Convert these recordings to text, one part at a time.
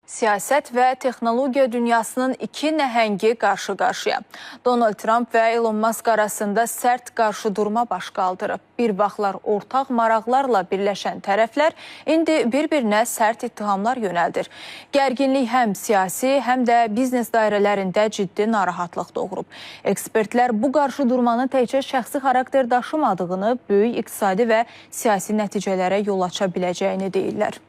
Siyasət və texnologiya dünyasının iki nəhəngi qarşı-qarşıya. Donald Trump və Elon Musk arasında sərt qarşıdurma baş qaldırıb. Bir vaxtlar ortaq maraqlarla birləşən tərəflər indi bir-birinə sərt ittihamlar yönəldir. Gərginlik həm siyasi, həm də biznes dairələrində ciddi narahatlıq doğurub. Ekspertlər bu qarşıdurmanın təkcə şəxsi xarakter daşımadığını, böyük iqtisadi və siyasi nəticələrə yol aça biləcəyini deyirlər.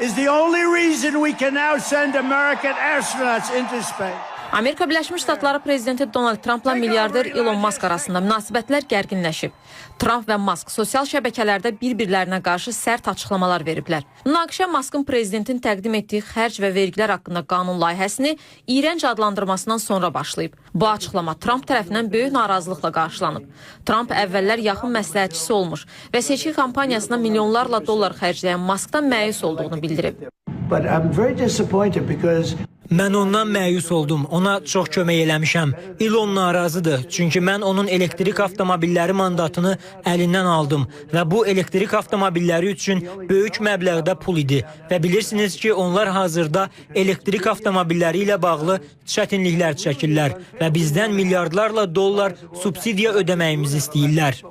Is the only reason we can now send American astronauts into space. Amerika Birləşmiş Ştatları prezidenti Donald Trumpla milyarder Elon Musk arasında münasibətlər gərginləşib. Trump və Musk sosial şəbəkələrdə bir-birlərinə qarşı sərt açıqlamalar veriblər. Münaqişə Musk'ın prezidentin təqdim etdiyi xərc və vergilər haqqında qanun layihəsini iyrənc adlandırmasından sonra başlayıb. Bu açıqlama Trump tərəfindən böyük narazılıqla qarşılanıb. Trump əvvəllər yaxın məsləhətçisi olmuş və seçki kampaniyasına milyonlarla dollar xərcləyən Musk'dan məyus olduğunu bildirib. But I'm very disappointed because Mən ondan məyus oldum. Ona çox kömək eləmişəm. Elon narazıdır. Çünki mən onun elektrik avtomobilləri mandatını əlindən aldım. Və bu elektrik avtomobilləri üçün böyük məbləğdə pul idi. Və bilirsiniz ki, onlar hazırda elektrik avtomobilləri ilə bağlı çətinliklər çəkirlər. Və bizdən milyardlarla dollar subsidiya ödəməyimizi istəyirlər.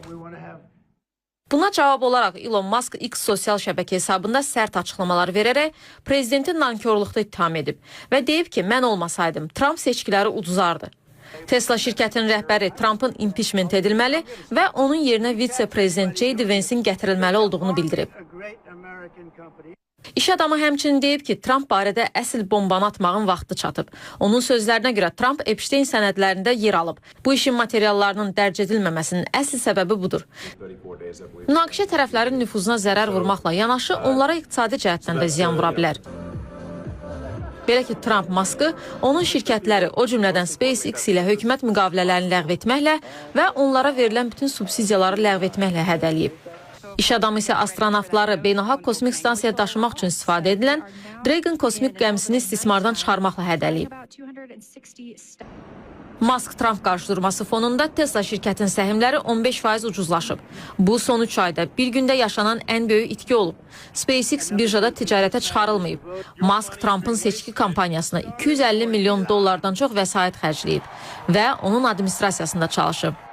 Buna cavab olaraq Elon Musk X sosial şəbəkə hesabında sərt açıqlamalar verərək prezidenti nankorluqda ittiham edib və deyib ki, mən olmasaydım Trump seçkiləri uduzardı. Tesla şirkətinin rəhbəri Trumpın impeachment edilməli və onun yerinə vitse-prezident J.D. Vance'in gətirilməli olduğunu bildirib. İş adamı həmçinin deyib ki, Trump barədə əsl bombanı atmağın vaxtı çatıb. Onun sözlərinə görə Trump Epstein sənədlərində yer alıb. Bu işin materiallarının dərc edilməməsinin əsl səbəbi budur. Münaqişə tərəflərin nüfuzuna zərər vurmaqla yanaşı onlara iqtisadi cəhətdən də ziyan vura bilər. Belə ki, Trump Musk'ı onun şirkətləri, o cümlədən SpaceX ilə hökumət müqavilələrini ləğv etməklə və onlara verilən bütün subsidiyaları ləğv etməklə hədələyib. İş adamı isə astronavtları beynəlxalq kosmik stansiyaya daşımaq üçün istifadə edilən Dragon kosmik gəmisini istismardan çıxarmaqla hədələyib. Musk-Trump qarşıdurması fonunda Tesla şirkətinin səhmləri 15% ucuzlaşıb. Bu, son 3 ayda bir gündə yaşanan ən böyük itki olub. SpaceX birjada ticarətə çıxarılmayıb. Musk Trumpın seçki kampaniyasına 250 milyon dollardan çox vəsait xərcləyib və onun administrasiyasında çalışıb.